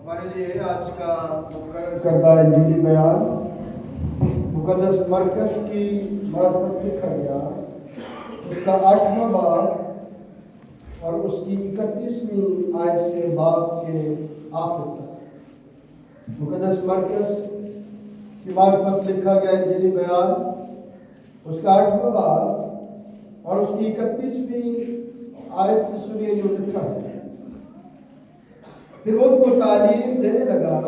ہمارے لیے آج کا مقرر کردہ انجیلی بیان مقدس مرکز کی معرفت لکھا گیا، اس کا 8واں باب اور اس کی 31ویں آیت سے باب کے آخر تک۔ مقدس مرکز کی معرفت لکھا گیا انجیلی بیان، اس کا 8واں باب اور اس کی 31ویں آیت سے سنیے جو لکھا ہے۔ پھر ان کو تعلیم دینے لگا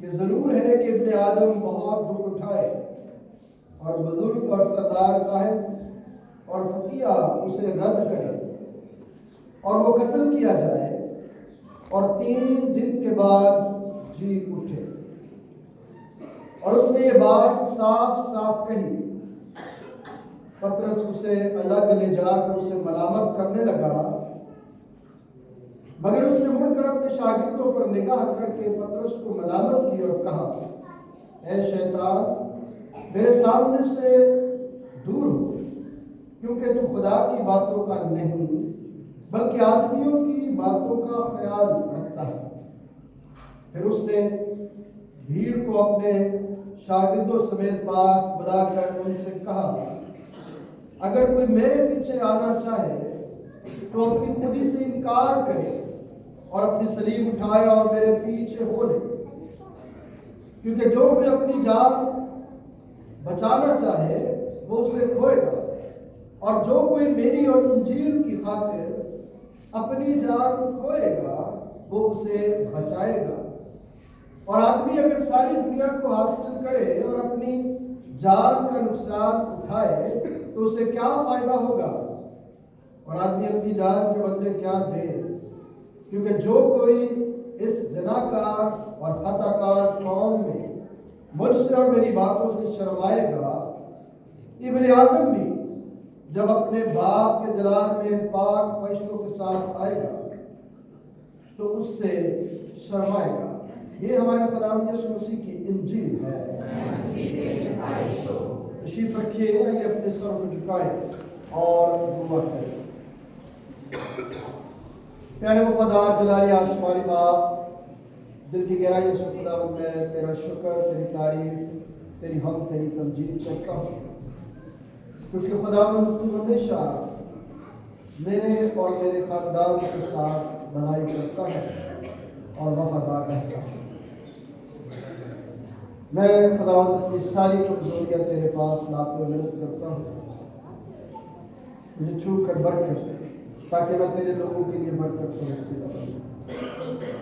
کہ ضرور ہے کہ ابن آدم بہت دکھ اٹھائے اور بزرگ اور سردار قائد اور فقیہ اسے رد کرے اور وہ قتل کیا جائے اور 3 دن کے بعد جی اٹھے۔ اور اس نے یہ بات صاف صاف کہی۔ پطرس اسے الگ لے جا کر اسے ملامت کرنے لگا، مگر اس نے مڑ کر اپنے شاگردوں پر نگاہ کر کے پطرس کو ملامت کی اور کہا، اے شیطان، میرے سامنے سے دور ہو، کیونکہ تو خدا کی باتوں کا نہیں بلکہ آدمیوں کی باتوں کا خیال رکھتا ہے۔ پھر اس نے بھیڑ کو اپنے شاگردوں سمیت پاس بلا کر ان سے کہا، اگر کوئی میرے پیچھے آنا چاہے تو اپنی خودی سے انکار کرے اور اپنی صلیب اٹھائے اور میرے پیچھے ہو لے۔ کیونکہ جو کوئی اپنی جان بچانا چاہے وہ اسے کھوئے گا، اور جو کوئی میری اور انجیل کی خاطر اپنی جان کھوئے گا وہ اسے بچائے گا۔ اور آدمی اگر ساری دنیا کو حاصل کرے اور اپنی جان کا نقصان اٹھائے تو اسے کیا فائدہ ہوگا؟ اور آدمی اپنی جان کے بدلے کیا دے؟ کیونکہ جو کوئی اس زناکار اور خطا کار قوم میں مجھ سے اور میری باتوں سے شرمائے گا، ابن آدم بھی جب اپنے باپ کے جلال میں پاک فرشتوں کے ساتھ آئے گا تو اس سے شرمائے گا۔ یہ ہمارے خداوند یسوع مسیح کی انجیل ہے۔ تشریف رکھیے، آئیے اپنے سر کو جھکائیں اور دعا کریں۔ پیارے وفادار جلالی آسمانی باپ، دل کی گہرائیوں سے خداوند میں تیرا شکر، تیری تعریف، تیری حمد، تیری تمجید کرتا ہوں، کیونکہ خداوند تو ہمیشہ میرے اور میرے خاندان کے ساتھ بھلائی کرتا ہے اور وفادار رہتا ہے۔ میں خداوند اپنی ساری کمزوریاں تیرے پاس لاتے ہوئے منت کرتا ہوں، مجھے چھو کر برکت دے تاکہ میں تیرے لوگوں کے لیے برکت کو حصے بناؤں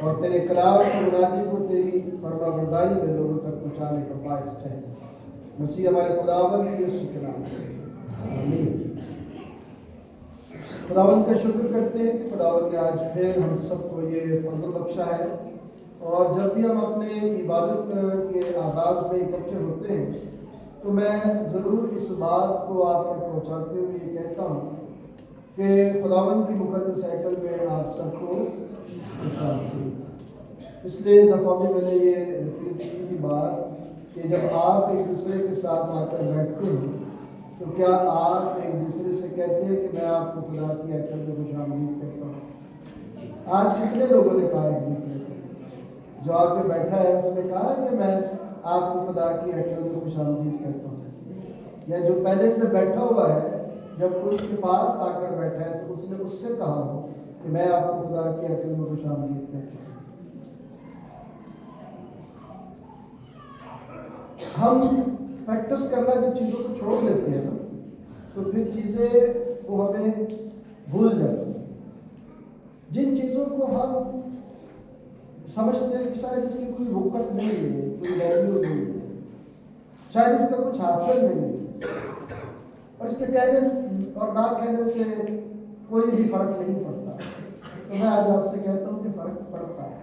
اور تیرے کلام کی منادی کو تیری فرما برداری میں لوگوں تک پہنچانے کا باعث ٹھہرے۔ مسیح ہمارے خداوند یسوع کے نام سے آمین۔ خداوند کا شکر کرتے ہیں کہ خداوند نے آج پھر ہم سب کو یہ فضل بخشا ہے، اور جب بھی ہم اپنے عبادت کے آغاز میں اکٹھے ہوتے ہیں تو میں ضرور اس بات کو آپ تک پہنچاتے ہوئے یہ کہتا ہوں کہ خداوند کی مقدس ہیکل میں آپ سب کو خوشامدید۔ پچھلے دفعہ بھی میں نے یہ ریپیٹ کی تھی بات کہ جب آپ ایک دوسرے کے ساتھ آ کر بیٹھتے ہیں تو کیا آپ ایک دوسرے سے کہتے ہیں کہ میں آپ کو خدا کی ہیکل میں خوشامدید کہتا ہوں؟ آج کتنے لوگوں نے کہا ایک دوسرے کو؟ جو آپ کے بیٹھا ہے اس نے کہا کہ میں آپ کو خدا کی ہیکل میں خوشامدید کہتا ہوں، یا جو پہلے سے بیٹھا ہوا ہے جب کوئی اس کے پاس آ کر بیٹھا ہے تو اس نے اس سے کہا ہو کہ میں آپ کو خدا کی ہیکل میں خوشامدید کہتا ہوں۔ ہم پریکٹس کرنا جب چیزوں کو چھوڑ دیتے ہیں نا تو پھر چیزیں وہ ہمیں بھول جاتی ہیں۔ جن چیزوں کو ہم سمجھتے ہیں کہ شاید اس کی کوئی وقت نہیں ہے، کوئی ویلیو نہیں ہے، شاید اس کا کچھ حاصل نہیں ہے، اور اس کے کہنے اور نہ کہنے سے کوئی بھی فرق نہیں پڑتا، تو میں آج آپ سے کہتا ہوں کہ فرق پڑتا ہے۔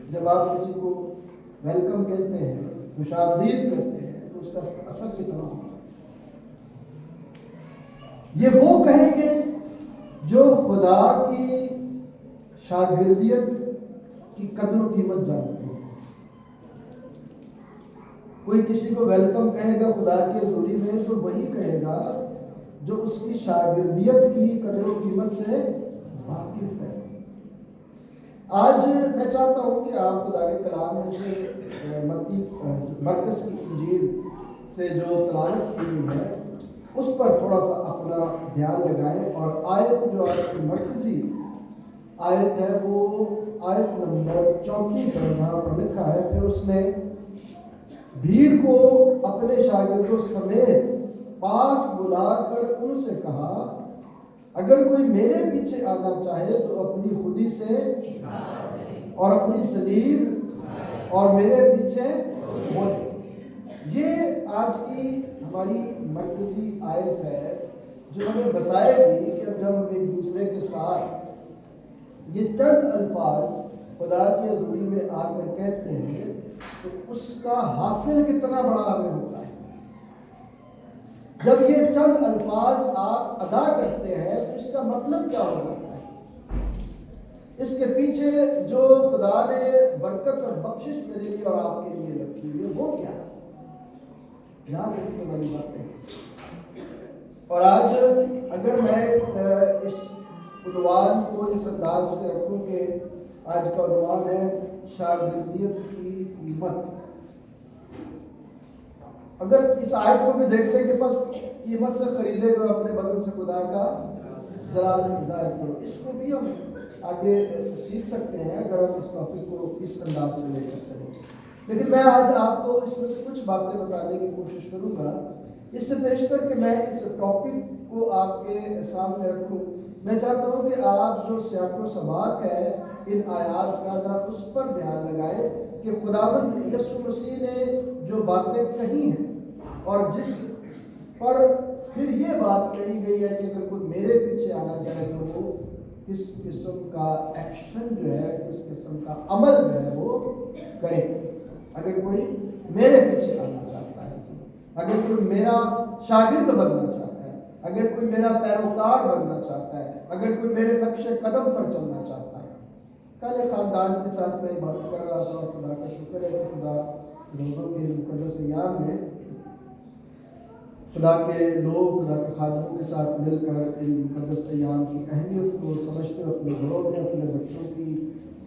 جب آپ کسی کو ویلکم کہتے ہیں، خوشامدید کہتے ہیں، تو اس کا اثر کتنا ہوتا ہے۔ یہ وہ کہیں گے جو خدا کی شاگردیت کی قدر و قیمت جانتے ہیں۔ کوئی کسی کو ویلکم کہے گا خدا کے حضوری میں تو وہی کہے گا جو اس کی شاگردیت کی قدر و قیمت سے واقف ہے۔ آج میں چاہتا ہوں کہ آپ خدا کے کلام میں سے متی مرکز کی انجیل سے جو تلاوت کی ہوئی ہے اس پر تھوڑا سا اپنا دھیان لگائیں، اور آیت جو آج کی مرکزی آیت ہے وہ آیت نمبر 34 ہے، جہاں پر لکھا ہے، پھر اس نے بھیڑ کو اپنے شاگردوں سمیت پاس بلا کر ان سے کہا، اگر کوئی میرے پیچھے آنا چاہے تو اپنی خودی سے اور اپنی صلیب اور میرے پیچھے بولے۔ یہ آج کی ہماری مرکزی آیت ہے جو ہمیں بتائے گی کہ جب ہم ایک دوسرے کے ساتھ یہ چند الفاظ خدا کی حضوری میں آ کر کہتے ہیں تو اس کا حاصل کتنا بڑا ہمیں ہوتا ہے۔ جب یہ چند الفاظ آپ ادا کرتے ہیں تو اس کا مطلب کیا ہو جاتا ہے، اس کے پیچھے جو خدا نے برکت اور بخشش میرے لیے اور آپ کے لیے رکھی ہوئی ہے وہ کیا ہے، یاد رکھنے والی باتیں۔ اور آج اگر میں اس عنوان کو اس انداز سے رکھوں کہ آج کا عنوان ہے شاگردیت کی قیمت، اگر اس آیت کو بھی دیکھ لیں کہ بس قیمت سے خریدے گئے اپنے بدن سے خدا کا جلال ظاہر کرو، اس کو بھی ہم آگے سیکھ سکتے ہیں اگر ہم اس ٹاپک کو اس انداز سے لے کر چلیں۔ لیکن میں آج آپ کو اس میں سے کچھ باتیں بتانے کی کوشش کروں گا، اس سے بیشتر کہ میں اس ٹاپک کو آپ کے سامنے رکھوں، میں چاہتا ہوں کہ آپ جو سیاق و سباق ہے ان آیات کا ذرا اس پر دھیان لگائے کہ خداوند یسوع مسیح نے جو باتیں کہی ہیں اور جس پر پھر یہ بات کہی گئی ہے کہ اگر کوئی میرے پیچھے آنا چاہے تو وہ کس قسم کا ایکشن جو ہے، کس قسم کا عمل جو ہے وہ کرے۔ اگر کوئی میرے پیچھے آنا چاہتا ہے، اگر کوئی میرا شاگرد بننا چاہتا ہے، اگر کوئی میرا پیروکار بننا چاہتا ہے، اگر کوئی میرے نقش قدم پر چلنا چاہتا ہے۔ کل خاندان کے ساتھ میں عبادت کر رہا تھا اور خدا کا شکر ہے کہ خدا روزوں کے مقدس ایام میں خدا کے لوگ خدا کے خادموں کے ساتھ مل کر ان مقدس ایام کی اہمیت کو سمجھتے ہوئے اپنے گھروں میں اپنے بچوں کی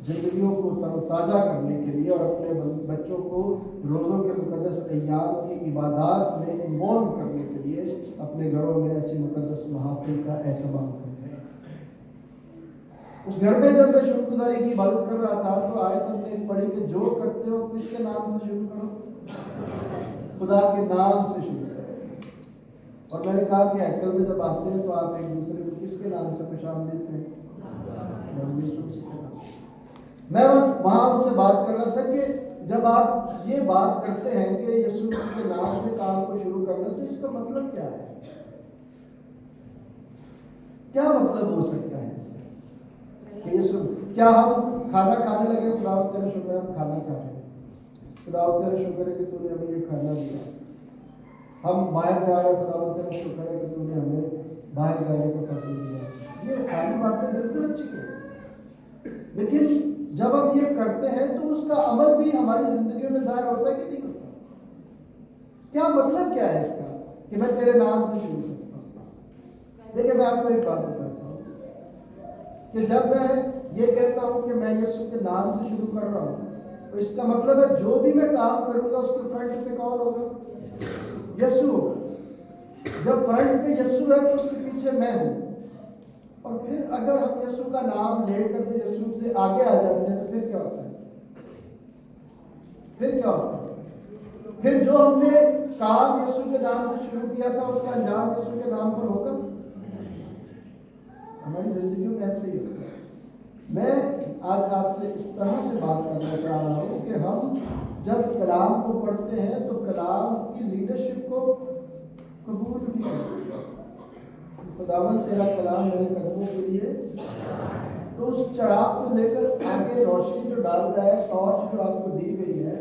زندگیوں کو تر و تازہ کرنے کے لیے اور اپنے بچوں کو روزوں کے مقدس ایام کی عبادات میں انوالو کرنے کے لیے اپنے گھروں میں ایسی مقدس محافل کا اہتمام کرتے ہیں۔ اس گھر میں جب میں شکر گزاری کی عبادت کر رہا تھا تو آیت ہم نے پڑھی کہ جو کرتے ہو کس کے نام سے شروع کرو، خدا کے نام سے شروع کرو۔ اور میں نے کہا کہ ہیکل میں جب آتے ہیں تو آپ ایک دوسرے کو کس کے نام سے خوش آمدید کہیں، میں وہاں ان سے بات کر رہا تھا کہ جب آپ یہ بات کرتے ہیں کہ یسوع مسیح کے نام سے کام کو شروع کرنا تو اس کا مطلب کیا ہے، کیا مطلب ہو سکتا ہے اس کا کہ یسوع، کیا ہم کھانا کھانے لگے خدا تیرا شکر ہے ہم کھانا کھا رہے ہیں، خدا تیرا شکر ہے کہ تو نے ہمیں یہ کھانا دیا، ہم باہر جا رہے ہیں خدا تیرا شکر ہے کہ تو نے ہمیں باہر جانے کا فضل دیا۔ یہ ساری باتیں بالکل اچھی ہیں، لیکن جب ہم یہ کرتے ہیں تو اس کا عمل بھی ہماری زندگیوں میں ظاہر ہوتا ہے کہ نہیں ہوتا؟ کیا مطلب کیا ہے اس کا کہ میں تیرے نام سے شروع کرتا ہوں؟ دیکھیں میں آپ کو ایک بات بتاتا ہوں کہ جب میں یہ کہتا ہوں کہ میں یسوع کے نام سے شروع کر رہا ہوں تو اس کا مطلب ہے جو بھی میں کام کروں گا اس کے فرنٹ پہ کون ہوگا؟ یسوع ہوگا۔ جب فرنٹ پہ یسوع ہے تو اس کے پیچھے میں ہوں، اور پھر اگر ہم یسوع کا نام لے کر پھر یسوع سے آگے آ جاتے ہیں تو پھر کیا ہوتا ہے؟ پھر کیا ہوتا ہے؟ پھر جو ہم نے کام یسوع کے نام سے شروع کیا تھا اس کا انجام یسوع کے نام پر ہوگا؟ ہماری زندگیوں میں ایسے ہی ہوتا ہے۔ میں آج آپ سے اس طرح سے بات کرنا چاہ رہا ہوں کہ ہم جب کلام کو پڑھتے ہیں تو کلام کی لیڈرشپ کو قبول بھی کرتے ہیں۔ خداوند تیرا کلام میرے قدموں کے لیے، تو اس چراغ کو لے کر آگے روشنی جو ڈال رہا ہے، ٹارچ جو آپ کو دی گئی ہے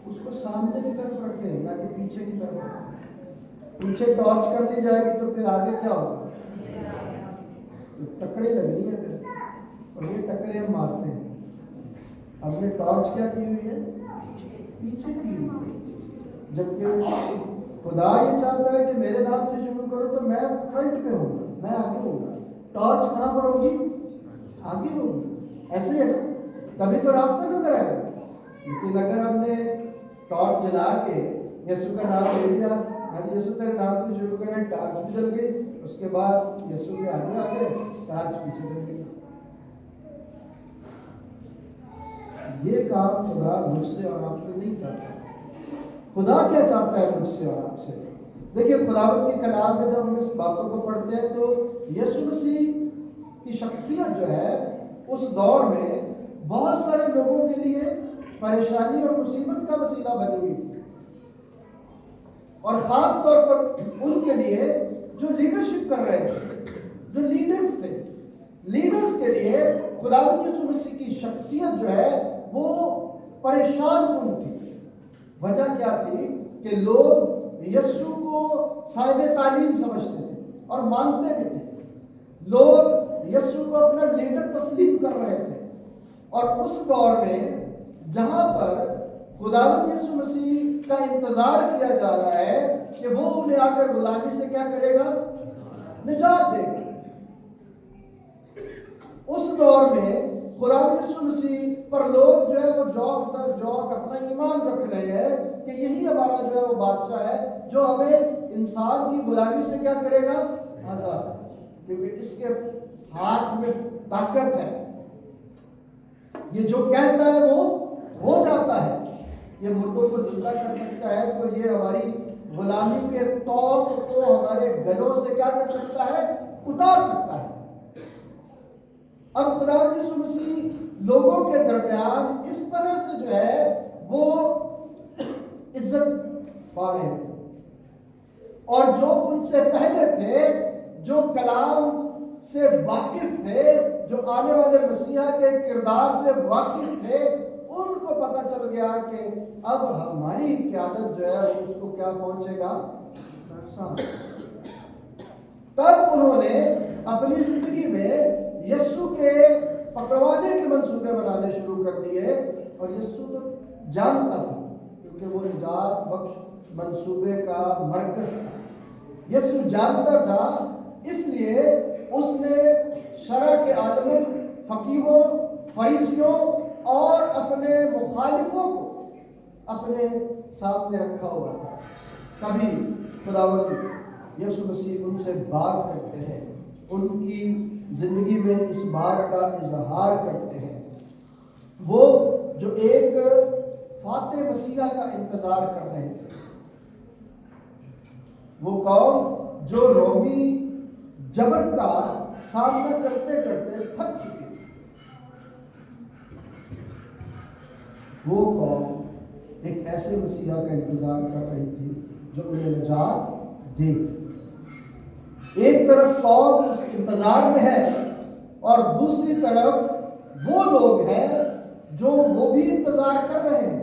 اس کو سامنے کی طرف رکھیں نہ کہ پیچھے کی طرف۔ پیچھے ٹارچ کر لی جائے گی تو پھر آگے کیا ہوگا؟ ٹکریں لگنی ہے پھر، اور یہ ٹکریں ہم مارتے ہیں۔ ہم نے ٹارچ کیا کی ہوئی ہے؟ پیچھے کی ہوئی ہے، جبکہ خدا یہ چاہتا ہے کہ میرے نام سے شروع کرو تو میں فرنٹ پہ ہوں گا، میں آگے ہوں گا۔ ٹارچ کہاں پر ہوگی؟ آگے ہوگی۔ ایسے ہے تبھی تو راستہ نظر آئے گا. لیکن اگر ہم نے ٹارچ جلا کے یسوع کا نام لے لیا، ہاں جی یسوع تیرے نام سے شروع کریں، ٹارچ بھی جل گئی، اس کے بعد یسوع کے آگے آگے ٹارچ پیچھے چل گئی. یہ کام خدا مجھ سے اور آپ سے نہیں چاہتا. خدا کیا چاہتا ہے مجھ سے اور آپ سے؟ دیکھیے خداوند کے کلام میں جب ہم اس باتوں کو پڑھتے ہیں تو یسوع مسیح کی شخصیت جو ہے اس دور میں بہت سارے لوگوں کے لیے پریشانی اور مصیبت کا وسیلہ بنی ہوئی تھی، اور خاص طور پر ان کے لیے جو لیڈرشپ کر رہے تھے، جو لیڈرز تھے. لیڈرز کے لیے خداوند یسوع مسیح کی شخصیت جو ہے وہ پریشان کن تھی. وجہ کیا تھی کہ لوگ یسوع کو صاحب تعلیم سمجھتے تھے اور مانتے بھی تھے. لوگ یسوع کو اپنا لیڈر تسلیم کر رہے تھے، اور اس دور میں جہاں پر خداوند یسوع مسیح کا انتظار کیا جا رہا ہے کہ وہ انہیں آ کر غلامی سے کیا کرے گا؟ نجات دے گا. اس دور میں خداوند یسوع مسیح پر لوگ جو ہے وہ جوک در جوک اپنا ایمان رکھ رہے ہیں کہ یہی ہمارا جو ہے وہ بادشاہ ہے جو ہمیں انسان کی غلامی سے کیا کرے گا؟ آزاد. کیونکہ اس کے ہاتھ میں طاقت ہے، یہ جو کہتا ہے وہ ہو جاتا ہے. یہ مردوں کو زندہ کر سکتا ہے، تو یہ ہماری غلامی کے توق کو ہمارے گلوں سے کیا کر سکتا ہے؟ اتار سکتا ہے. اب خداوند یسوع مسیح لوگوں کے درمیان اس طرح سے جو ہے وہ عزت پا رہے تھے، اور جو ان سے پہلے تھے، جو کلام سے واقف تھے، جو آنے والے مسیحا کے کردار سے واقف تھے، ان کو پتہ چل گیا کہ اب ہماری قیادت جو ہے اس کو کیا پہنچے گا؟ تب انہوں نے اپنی زندگی میں یسوع کے پکڑوانے کے منصوبے بنانے شروع کر دیے. اور یسوع تو جانتا تھا کیونکہ وہ نجات بخش منصوبے کا مرکز تھا. یسوع جانتا تھا، اس لیے اس نے شرع کے عالموں، فقیہوں، فریسیوں اور اپنے مخالفوں کو اپنے سامنے رکھا ہوا تھا. کبھی خداوند یسوع مسیح ان سے بات کرتے ہیں، ان کی زندگی میں اس بات کا اظہار کرتے ہیں. وہ جو ایک فاتح مسیحا کا انتظار کر رہے تھے، وہ قوم جو رومی جبر کا سامنا کرتے کرتے تھک چکی تھی، وہ قوم ایک ایسے مسیحا کا انتظار کر رہی تھی جو انہیں نجات دے. ایک طرف قوم اس انتظار میں ہے، اور دوسری طرف وہ لوگ ہیں جو وہ بھی انتظار کر رہے ہیں،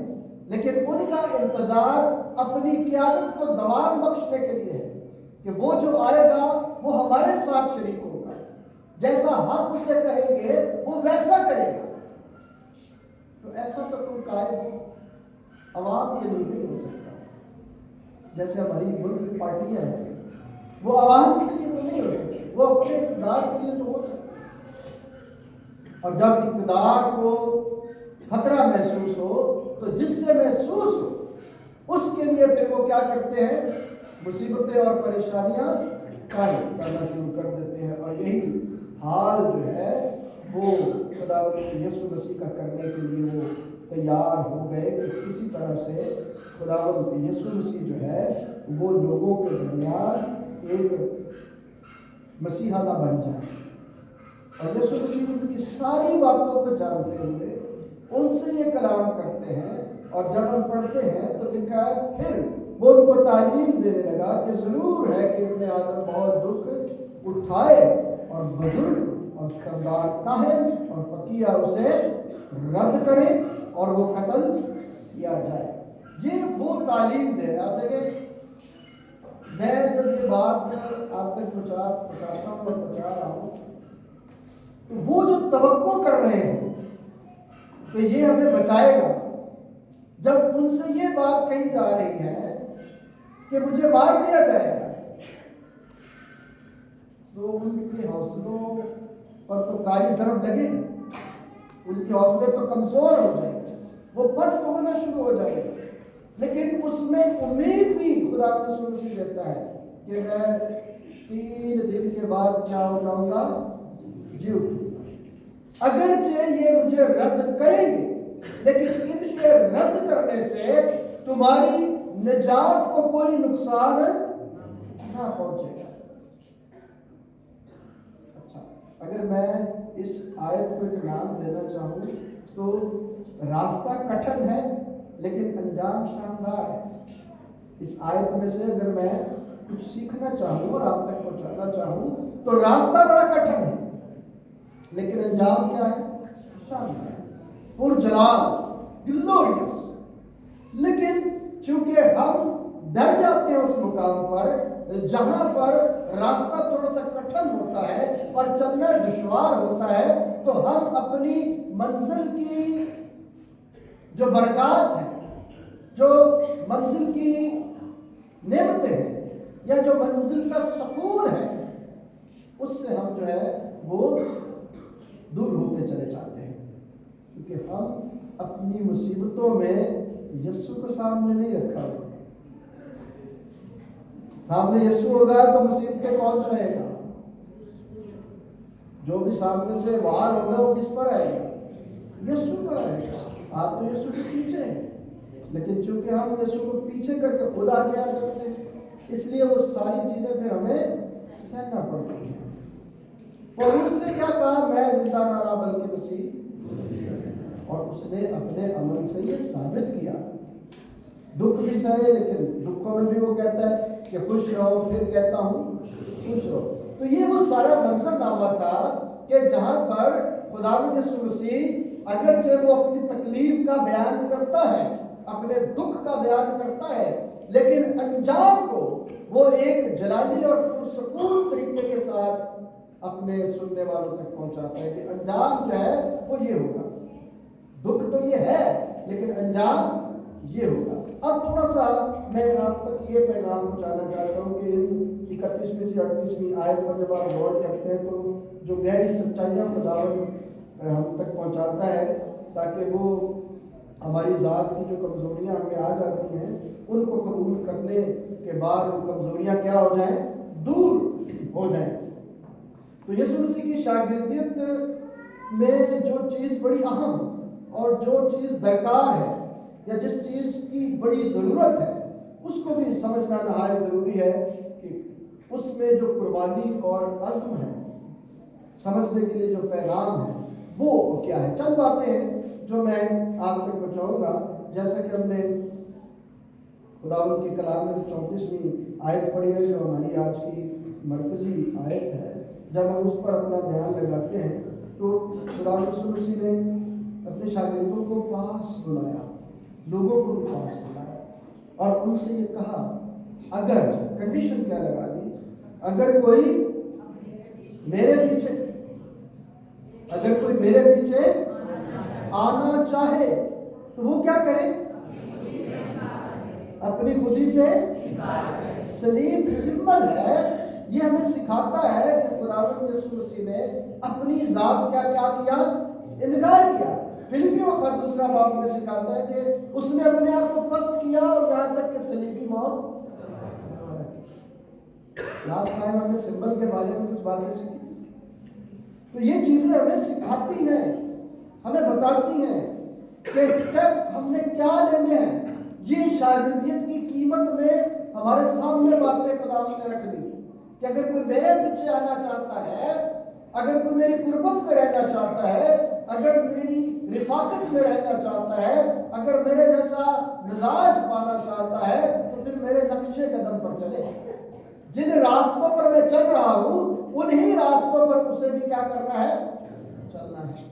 لیکن ان کا انتظار اپنی قیادت کو دوام بخشنے کے لیے ہے کہ وہ جو آئے گا وہ ہمارے ساتھ شریک ہوگا، جیسا ہم اسے کہیں گے وہ ویسا کرے گا. تو ایسا تو کوئی قائد عوام کے لیے نہیں ہو سکتا. جیسے ہماری ملک کی پارٹیاں ہیں، وہ عوام کے لیے تو نہیں ہو سکتی، وہ اپنے اقتدار کے لیے تو ہو سکتی. اور جب اقتدار کو خطرہ محسوس ہو تو جس سے محسوس ہو اس کے لیے پھر وہ کیا کرتے ہیں؟ مصیبتیں اور پریشانیاں کرنا شروع کر دیتے ہیں. اور یہی حال جو ہے وہ خداوند یسوع مسیح کا کرنے کے لیے وہ تیار ہو گئے کہ کسی طرح سے خداوند یسوع مسیح جو ہے وہ لوگوں کے درمیان ایک مسیحا نہ بن جائے. اور یسوع مسیح ان کی ساری باتوں کو جانتے ہوئے ان سے یہ کلام کرتے ہیں. اور جب ہم پڑھتے ہیں تو لکھا ہے پھر وہ ان کو تعلیم دینے لگا کہ ضرور ہے کہ ابن آدم بہت دکھ اٹھائے اور بزرگ اور سردار کاہن اور فقیہ اسے رد کرے اور وہ قتل کیا جائے. یہ وہ تعلیم دے رہا. دیکھیں میں جب یہ بات آپ تک پہنچاتا ہوں اور پہنچا رہا ہوں تو وہ جو توقع کر رہے ہیں کہ یہ ہمیں بچائے گا، جب ان سے یہ بات کہی جا رہی ہے کہ مجھے مار دیا جائے گا، تو ان کے حوصلوں پر تو کاری ضرب لگے. ان کے حوصلے تو کمزور ہو جائیں گے، وہ پست ہونا شروع ہو جائیں گے، لیکن اس میں امید بھی خدا یسوع مسیح دیتا ہے کہ میں 3 دن کے بعد کیا ہو جاؤں گا، جی اٹھوں گا۔ اگرچہ یہ مجھے رد کریں گے، لیکن ان کے رد کرنے سے تمہاری نجات کو کوئی نقصان نہ پہنچے گا۔ اچھا، اگر میں اس آیت کو ایک نام دینا چاہوں تو راستہ کٹھن ہے لیکن انجام شاندار ہے۔ اس آیت میں سے اگر میں کچھ سیکھنا چاہوں اور آپ تک پہنچانا چاہوں تو راستہ بڑا کٹھن ہے لیکن انجام کیا ہے، شاندار، پرجلال، گلوریس۔ لیکن چونکہ ہم ڈر جاتے ہیں اس مقام پر جہاں پر راستہ تھوڑا سا کٹھن ہوتا ہے اور چلنا دشوار ہوتا ہے، تو ہم اپنی منزل کی جو برکات ہیں، جو منزل کی نعمتیں ہیں، یا جو منزل کا سکون ہے، اس سے ہم جو ہے وہ دور ہوتے چلے جاتے ہیں، کیونکہ ہم اپنی مصیبتوں میں یسوع کو سامنے نہیں رکھا ہوگا۔ سامنے یسوع ہوگا تو مصیبتیں کون سہے گا؟ جو بھی سامنے سے وار ہوگا وہ کس پر آئے گا؟ یسوع پر آئے گا۔ آپ تو یسوع کے پیچھے ہیں، لیکن چونکہ ہم یسوع کو پیچھے کر کے خود آگے آ جاتے ہیں، اس لیے وہ ساری چیزیں پھر ہمیں سہنا پڑتی ہیں۔ اور اس نے کیا کہا، میں زندہ نہ رہا بلکہ مسیح، اور اس نے اپنے عمل سے یہ ثابت کیا۔ دکھ بھی سہے لیکن دکھوں میں بھی وہ کہتا ہے کہ خوش رہو، پھر کہتا ہوں خوش رہو۔ تو یہ وہ سارا منظر نامہ تھا کہ جہاں پر خداوند یسوع مسیح اگرچہ وہ اپنی تکلیف کا بیان کرتا ہے، اپنے دکھ کا بیان کرتا ہے، لیکن انجام کو وہ ایک جلالی اور پرسکون طریقے کے ساتھ اپنے سننے والوں تک پہنچاتا ہے کہ انجام جو ہے وہ یہ ہوگا۔ دکھ تو یہ ہے لیکن انجام یہ ہوگا۔ اب تھوڑا سا میں آپ تک یہ پیغام پہنچانا چاہتا ہوں کہ 31ویں سے 38ویں آیت پر جب آپ غور کرتے ہیں تو جو گہری سچائیاں خداوند ہم تک پہنچاتا ہے تاکہ وہ ہماری ذات کی جو کمزوریاں ہمیں آ جاتی ہیں ان کو قبول کرنے کے بعد وہ کمزوریاں کیا ہو جائیں، دور ہو جائیں۔ تو یسوع مسیح کی شاگردیت میں جو چیز بڑی اہم اور جو چیز درکار ہے یا جس چیز کی بڑی ضرورت ہے اس کو بھی سمجھنا نہایت ضروری ہے کہ اس میں جو قربانی اور عزم ہے، سمجھنے کے لیے جو پیغام ہے وہ کیا ہے۔ چند باتیں ہیں جو میں آپ تک پہنچاؤں گا، جیسا کہ ہم نے خداوند کے کلام میں سے 34ویں آیت پڑھی ہے جو ہماری آج کی مرکزی آیت ہے۔ جب ہم اس پر اپنا دھیان لگاتے ہیں تو خداوند یسوع مسیح نے اپنے شاگردوں کو پاس بلایا، لوگوں کو بھی پاس بلایا اور ان سے یہ کہا، اگر کنڈیشن کیا لگا دی، اگر کوئی میرے پیچھے آنا چاہے تو وہ کیا کرے، اپنی خودی سے سلیب سمبل ہے۔ یہ ہمیں سکھاتا ہے کہ خداوند یسوع مسیح نے اپنی ذات کیا کیا، انکار کیا۔ فلپیوں خط 2 باب میں سکھاتا ہے کہ اس نے اپنے آپ کو پست کیا اور یہاں تک کہ صلیبی موت۔ لاسٹ ٹائم ہم نے سمبل کے بارے میں کچھ باتیں سیکھی تھی، تو یہ چیزیں ہمیں سکھاتی ہیں، ہمیں بتاتی ہیں کہ اسٹیپ ہم نے کیا لینے ہیں۔ یہ شاگردیت کی قیمت میں ہمارے سامنے باتیں خداوند نے رکھ دی کہ اگر کوئی میرے پیچھے آنا چاہتا ہے، اگر کوئی میری قربت میں رہنا چاہتا ہے، اگر میری رفاقت میں رہنا چاہتا ہے، اگر میرے جیسا مزاج پانا چاہتا ہے تو پھر میرے نقشے قدم پر چلے۔ جن راستوں پر میں چل رہا ہوں انہی راستوں پر اسے بھی کیا کرنا ہے، چلنا ہے۔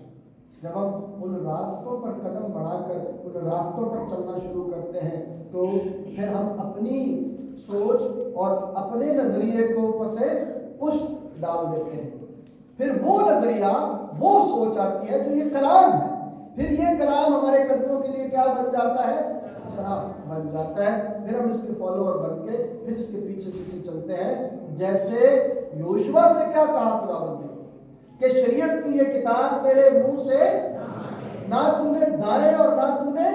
جب ہم ان راستوں پر قدم بڑھا کر ان راستوں پر چلنا شروع کرتے ہیں تو پھر ہم اپنی سوچ اور اپنے نظریے کو پسے پشت ڈال دیتے ہیں۔ پھر وہ نظریہ، وہ سوچ آتی ہے جو یہ کلام ہے، پھر یہ کلام ہمارے قدموں کے لیے کیا بن جاتا ہے، چراغ بن جاتا ہے۔ پھر ہم اس کے فالوور بن کے پھر اس کے پیچھے پیچھے چلتے ہیں، جیسے یوشوا سے کیا کہا خداوند نے کہ شریعت کی یہ کتاب تیرے منہ سے نہ تو نے دائیں اور نہ تو نے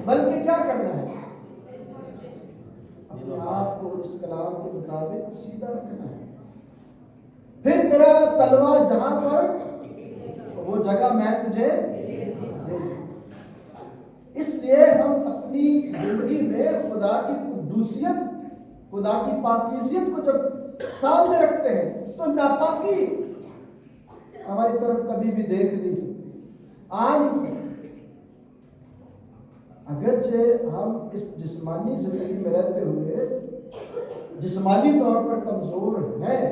بلکہ کیا کرنا ہے؟ اپنے آپ کو اس کلام کے مطابق سیدھا رکھنا ہے. پھر تیرا تلوار جہاں پر وہ جگہ میں تجھے دے دوں. اس لیے ہم اپنی زندگی میں خدا کی قدوسیت، خدا کی پاکیزیت کو جب سامنے رکھتے ہیں تو ناپاکی ہماری طرف کبھی بھی دیکھ نہیں سکتی، آ نہیں سکتی. اگرچہ ہم اس جسمانی زندگی میں رہتے ہوئے جسمانی طور پر کمزور ہیں،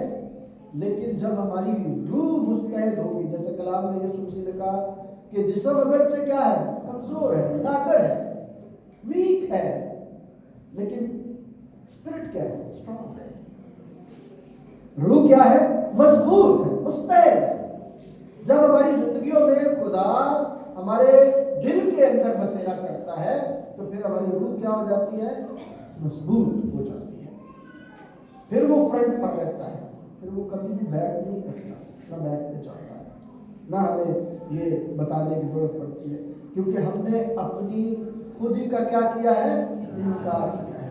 لیکن جب ہماری روح مستعد ہوگی، جیسے کلام میں یسوع مسیح نے کہا کہ جسم اگرچہ کیا ہے؟ کمزور ہے، لاغر ہے، ویک ہے، لیکن اسپرٹ کیا ہے؟ اسٹرانگ ہے. روح کیا ہے؟ مضبوط ہے، مستعد ہے. جب ہماری زندگیوں میں خدا ہمارے دل کے اندر بسیرا کرتا ہے تو پھر ہماری روح کیا ہو جاتی ہے؟ مضبوط ہو جاتی ہے. پھر وہ فرنٹ پر رہتا ہے، پھر وہ کبھی بھی بیک نہیں کرتا، نہ بیک پہ جاتا ہے. نہ ہمیں یہ بتانے کی ضرورت پڑتی ہے، کیونکہ ہم نے اپنی خودی کا کیا کیا ہے؟ انکار کیا ہے.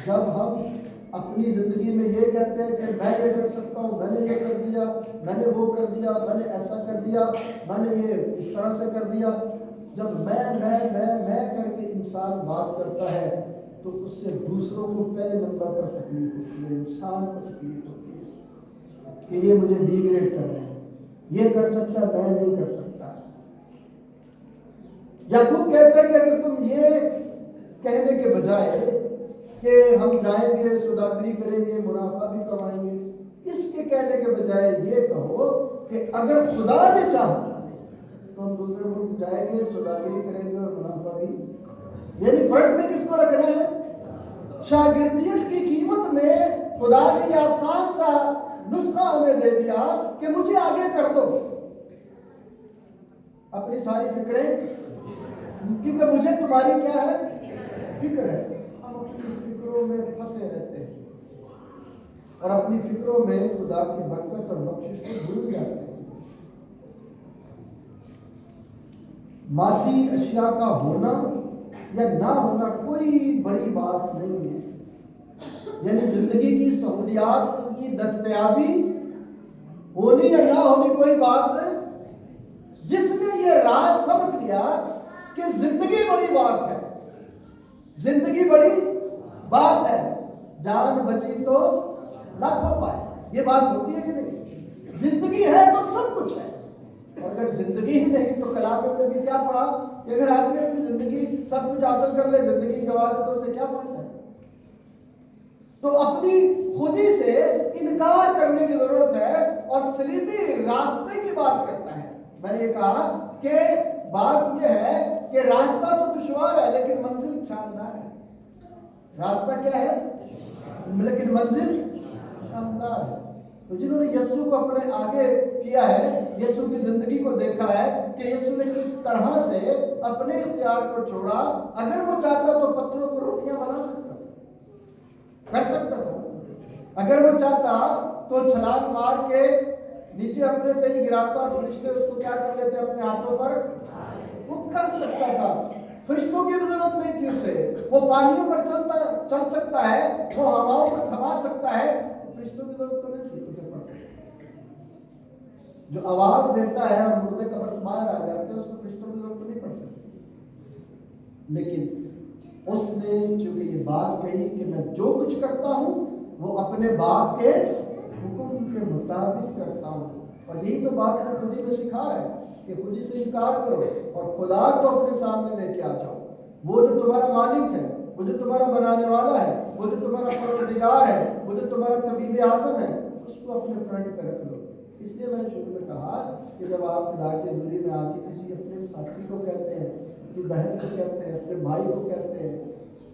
جب ہم اپنی زندگی میں یہ کہتے ہیں کہ میں یہ کر سکتا ہوں، میں نے یہ کر دیا، میں نے وہ کر دیا، میں نے ایسا کر دیا، میں نے یہ اس طرح سے کر دیا. جب میں کر کے انسان بات کرتا ہے تو اس سے دوسروں کو پہلے نمبر پر تکلیف ہوتی ہے، انسان کو تکلیف ہوتی ہے کہ یہ مجھے ڈی گریڈ کر رہے ہیں، یہ کر سکتا ہے، میں نہیں کر سکتا. یعقوب کہتے ہیں کہ اگر تم یہ کہنے کے بجائے کہ ہم جائیں گے، سوداگری کریں گے، منافع بھی کمائیں گے، اس کے کہنے کے بجائے یہ کہو کہ اگر خدا نے چاہا تو ہم دوسرے ملک جائیں گے، سوداگری کریں گے اور منافع بھی. یعنی فرق میں کس کو رکھنا ہے؟ شاگردیت کی قیمت میں خدا نے یہ آسان سا نسخہ ہمیں دے دیا کہ مجھے آگے کر دو. اپنی ساری فکریں، کیونکہ مجھے تمہاری کیا ہے؟ فکر ہے. ہم اپنی فکروں میں پھنسے رہتے ہیں اور اپنی فکروں میں خدا کی برکت اور بخشش کو بھول جاتے ہیں. مادی اشیاء کا ہونا یا نہ ہونا کوئی بڑی بات نہیں ہے. یعنی زندگی کی سہولیات کی دستیابی ہونی یا نہ ہونی کوئی بات. جس نے یہ راز سمجھ لیا کہ زندگی بڑی بات ہے، زندگی بڑی بات ہے، جان بچی تو لاکھوں پائے. یہ بات ہوتی ہے کہ نہیں؟ زندگی ہے تو سب کچھ ہے، اور اگر زندگی ہی نہیں تو کلام میں بھی کیا پڑھا کہ اگر آدمی اپنی زندگی سب کچھ حاصل کر لے، زندگی گنوا دے تو اسے کیا فائدہ ہے؟ تو اپنی خودی سے انکار کرنے کی ضرورت ہے اور صلیبی راستے کی بات کرتا ہے. میں نے یہ کہا کہ بات یہ ہے کہ راستہ تو دشوار ہے لیکن منزل شاندار ہے. راستہ کیا ہے؟ لیکن منزل شاندار ہے. تو جنہوں نے یسوع کو اپنے آگے کیا ہے، یسوع کی زندگی کو دیکھا ہے کہ یسوع نے کس طرح سے اپنے اختیار کو چھوڑا. اگر وہ چاہتا تو پتھروں کو روٹیاں بنا سکتا تھا، کر سکتا تھا. اگر وہ چاہتا تو چھلانگ مار کے نیچے اپنے تئیں گراتا اور فرشتے اس کو کیا کر لیتے اپنے ہاتھوں پر. وہ کر سکتا تھا، فرشتوں کی بھی ضرورت نہیں تھی اسے. وہ پانیوں پر چل سکتا ہے، وہ ہواؤں کو تھما سکتا ہے. فرشتوں کی ضرورت تو نہیں سی اسے پڑھ سکتا. جو آواز دیتا ہے اور مردے قبر سے باہر آ جاتے ہیں اس کو فرشتوں کی ضرورت تو نہیں پڑ سکتی. لیکن اس نے چونکہ یہ بات کہی کہ میں جو کچھ کرتا ہوں وہ اپنے باپ کے حکم کے مطابق کرتا ہوں. اور یہی تو بات وہ خودی میں سکھا رہا ہے کہ خودی سے انکار کرو اور خدا کو اپنے سامنے لے کے آ جاؤ. وہ جو تمہارا مالک ہے، وہ جو تمہارا بنانے والا ہے، وہ جو تمہارا پروردگار ہے، وہ جو تمہارا طبیب اعظم ہے، اس کو اپنے فرنٹ پہ رکھ لو. اس لیے میں نے شروع میں کہا کہ جب آپ خدا کے حضوری میں آ کے کسی اپنے ساتھی کو کہتے ہیں، اپنی بہن کو کہتے ہیں، اپنے بھائی کو کہتے ہیں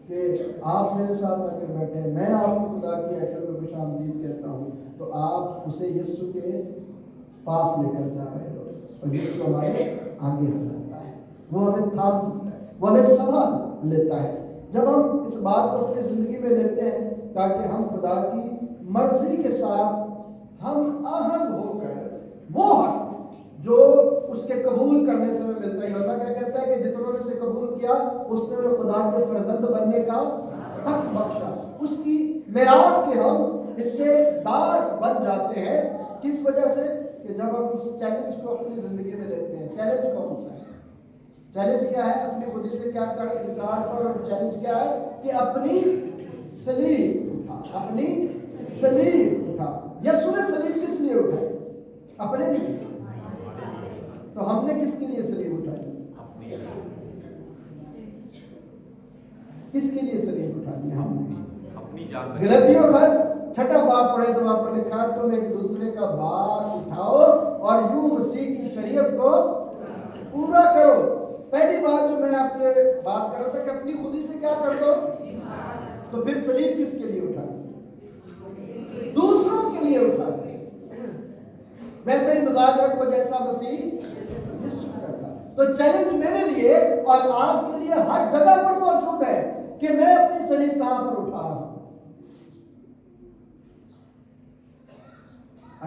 کہ آپ میرے ساتھ آ کے بیٹھے ہیں، میں آپ کو خدا کی ہیکل میں خوش آمدید کہتا ہوں، تو آپ اسے یسوع کے پاس لے کر جا رہے ہو. اور یسوع ہمارے آگے ہلاتا ہے، وہ ہمیں تھام دیتا ہے، وہ ہمیں سنبھال لیتا ہے. جب ہم اس بات کو اپنی زندگی میں لیتے ہیں تاکہ ہم خدا کی مرضی کے ساتھ ہم آہنگ ہو کر وہ حق جو اس کے قبول کرنے سے ہمیں ملتا ہے. اللہ کیا کہتا ہے کہ جتنوں نے اسے قبول کیا اس نے انہیں خدا کے فرزند بننے کا حق بخشا. اس کی میراث کے ہم حصے دار بن جاتے ہیں. کس وجہ سے؟ کہ جب ہم اس چیلنج کو اپنی زندگی میں لیتے ہیں. چیلنج کون سا ہے؟ چیلنج کیا ہے؟ اپنی خودی سے کیا کر انکار کر. اور چیلنج کیا ہے؟ کہ اپنی صلیب اٹھا. اپنی صلیب اٹھا. یسوع نے صلیب کس لیے اٹھائی؟ اپنے لیے. تو ہم نے کس کے لیے صلیب اٹھائی؟ کس کے لیے صلیب اٹھانی؟ ہم نے اپنی جان. غلطیوں خط 6 باب پڑھے تو وہاں پر لکھا ہے تم ایک دوسرے کا بار اٹھاؤ اور یوں مسیح کی شریعت کو پورا کرو. پہلی بات جو میں آپ سے بات کر رہا تھا کہ اپنی خودی سے کیا کر دو. تو پھر صلیب کس کے لیے اٹھا؟ دوسروں کے لیے اٹھا. ویسے ہی مزاج رکھو جیسا مسیح یسوع کا تھا. تو چیلنج میرے لیے اور آپ کے لیے ہر جگہ پر موجود ہے کہ میں اپنی صلیب کہاں پر اٹھا رہا ہوں.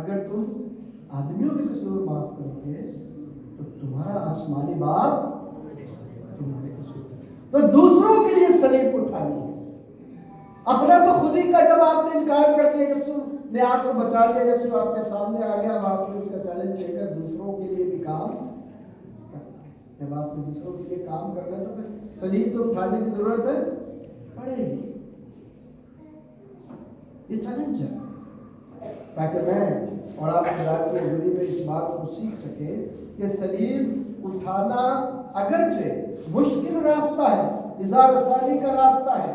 اگر تم آدمیوں کے قصور معاف کرو گے تو تمہارا آسمانی باپ تمہارے قصور. تو دوسروں کے لیے صلیب اٹھانی ہے. اپنا تو خودی کا جب آپ نے انکار کر دیا, یسوع نے آپ کو بچا لیا, یسوع آپ کے سامنے آ گیا, اب آپ نے اس کا چیلنج لے کر دوسروں کے لیے بھی کام. جب آپ نے دوسروں کے لیے کام کرنا ہے تو پھر صلیب تو اٹھانے کی ضرورت ہے پڑے گی. یہ چیلنج ہے تاکہ میں اور آپ خدا کی حضوری میں اس بات کو سیکھ سکیں کہ صلیب اٹھانا اگرچہ مشکل راستہ ہے, اظہار رسانی کا راستہ ہے,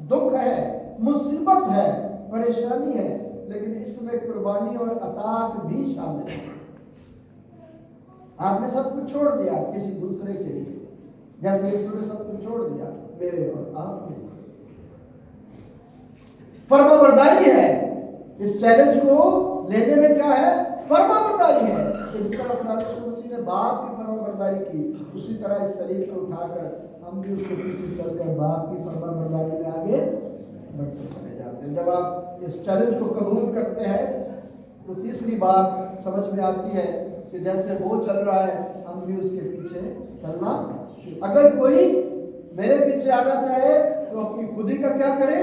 دکھ ہے, مصیبت ہے, پریشانی ہے, لیکن اس میں قربانی اور اطاعت بھی شامل ہے. آپ نے سب کچھ چھوڑ دیا کسی دوسرے کے لیے, جیسے یسوع نے سب کچھ چھوڑ دیا میرے اور آپ کے لیے. فرما برداری ہے. اس چیلنج کو لینے میں کیا ہے؟ فرما برداری ہے. کہ جس طرح خدا یسوع مسیح نے باپ کی فرما برداری کی, اسی طرح اس صلیب کو اٹھا کر ہم بھی اس کے پیچھے چل کر باپ کی فرما برداری میں آگے بڑھتے چلے جاتے ہیں. جب آپ اس چیلنج کو قبول کرتے ہیں تو تیسری بات سمجھ میں آتی ہے کہ جیسے وہ چل رہا ہے ہم بھی اس کے پیچھے چلنا. اگر کوئی میرے پیچھے آنا چاہے تو اپنی خودی کا کیا کرے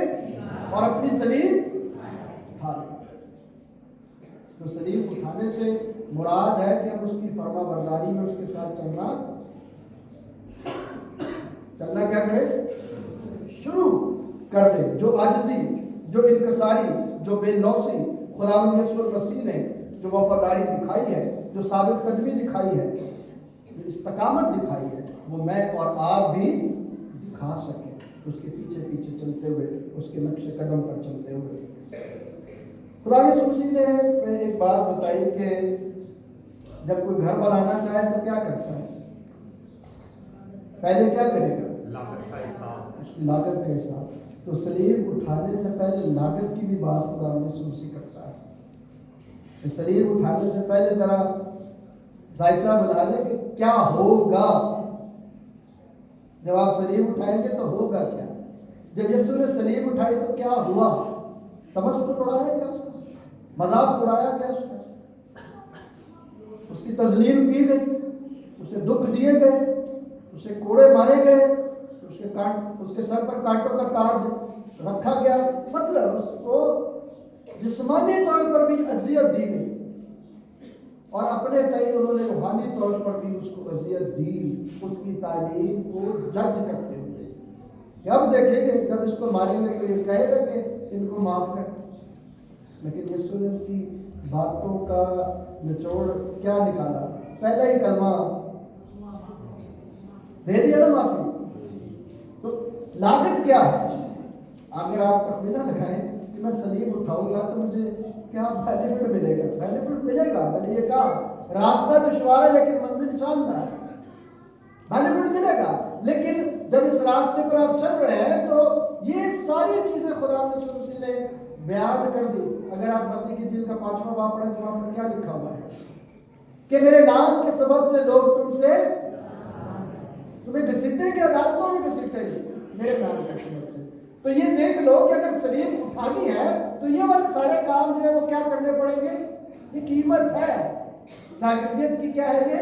اور اپنی صلیب اٹھا لے. تو صلیب اٹھانے سے مراد ہے کہ ہم اس کی فرما برداری میں اس کے ساتھ چلنا کیا کرے؟ شروع کر دے. جو عاجزی, جو انکساری, جو بے لوثی خداوند یسوع مسیح نے جو وفاداری دکھائی ہے, جو ثابت قدمی دکھائی ہے, جو استقامت دکھائی ہے, وہ میں اور آپ بھی دکھا سکیں اس کے پیچھے پیچھے چلتے ہوئے, اس کے نقش قدم پر چلتے ہوئے. خداوند یسوع مسیح نے ایک بات بتائی کہ جب کوئی گھر بنانا چاہے تو کیا کرتا ہے؟ پہلے کیا کرے گا؟ اس کی لاگت کا حساب. تو صلیب اٹھانے سے پہلے لاگت کی بھی بات خداوند یسوع مسیح کرتا ہے. صلیب اٹھانے سے پہلے ذرا ذائچہ بنا لیں کہ کیا ہوگا. جب آپ صلیب اٹھائیں گے تو ہوگا کیا. جب یسوع نے صلیب اٹھائی تو کیا ہوا؟ تمسخر اڑایا کیا اس کا؟ مذاق اڑایا کیا اس کا؟ اس کی تذلیل کی گئی, اسے دکھ دیے گئے, اسے کوڑے مارے گئے, اس کے سر پر کانٹوں کا تاج رکھا گیا. مطلب اس کو جسمانی طور پر بھی اذیت دی گئی اور اپنے تئیں انہوں نے روحانی طور پر بھی اس کو اذیت دی, اس کی تعلیم کو جج کرتے ہوئے. اب دیکھیں گے جب اس کو ماریں گے تو یہ کہے گا کہ ان کو معاف کر. لیکن یسوع نے ان کی باتوں کا نچوڑ کیا نکالا؟ پہلا ہی کلمہ دے دیا نا, معافی. تو لاگت کیا ہے؟ اگر آپ تخمینہ لگائیں کہ میں صلیب اٹھاؤں گا تو مجھے کیا بینیفٹ ملے گا؟ بینیفٹ ملے گا. میں نے یہ کہا راستہ دشوار ہے لیکن منزل شاندار ہے. بینیفٹ ملے گا. لیکن جب اس راستے پر آپ چل رہے ہیں تو یہ ساری چیزیں خداوند یسوع مسیح نے بیان کر دی. اگر آپ متی کی انجیل کا 5واں باب پڑھیں تو وہاں پر کیا لکھا ہوا ہے کہ میرے نام کے سبب سے لوگ تمہیں گھسیٹیں گے, عدالتوں میں گھسیٹیں گے میرے نام کے سبب سے. تو یہ دیکھ لو کہ اگر صلیب اٹھانی ہے تو یہ والے سارے کام جو ہے وہ کیا کرنے پڑیں گے؟ یہ قیمت ہے. شاگردیت کی کیا ہے؟ یہ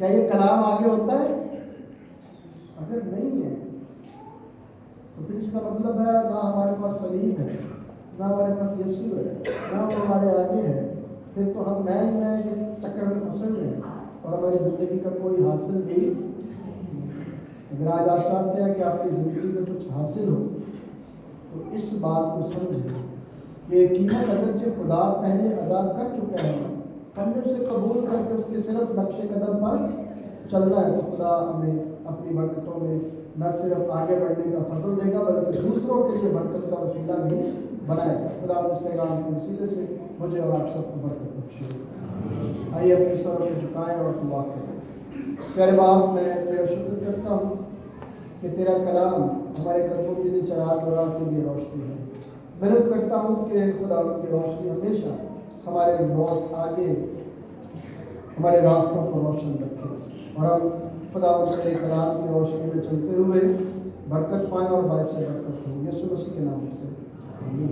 کیا یہ کلام آگے ہوتا ہے؟ اگر نہیں ہے تو پھر اس کا مطلب ہے نہ ہمارے پاس صلیب ہے، نہ ہمارے پاس یسوع ہے، نہ وہ ہمارے آگے ہے، پھر تو ہم میں کے چکر میں پھنسے ہوئے ہیں اور ہماری زندگی کا کوئی حاصل بھی نہیں۔ اگر آج آپ چاہتے ہیں کہ آپ کی زندگی میں کچھ حاصل ہو تو اس بات کو سمجھیں کہ یہ قیمت اگرچہ خدا پہلے ادا کر چکا ہے، ہم نے اسے قبول کر کے اس کے صرف نقش قدم پر چلنا ہے، تو خدا ہمیں اپنی برکتوں میں نہ صرف آگے بڑھنے کا فضل دے گا بلکہ دوسروں کے لیے برکت کا وسیلہ بھی بنائے گا۔ خدا اس پیغام کے وسیلے سے مجھے اور آپ سب کو برکت بخشے۔ آئیے اپنے سروں کو جھکائیں اور دعا کریں۔ پیارے باپ، میں تیرا شکر کرتا ہوں کہ تیرا کلام ہمارے قدموں کے لیے چراغ اور راہ کے لیے روشنی ہے۔ محنت کرتا ہوں کہ خدا ان کی روشنی ہمیشہ ہمارے بہت آگے ہمارے راستوں کو روشن رکھے اور ہم خدا کے کلام کی روشنی میں چلتے ہوئے برکت پائیں اور باعث برکت ہوں۔ یسوع مسیح کے نام سے آمین۔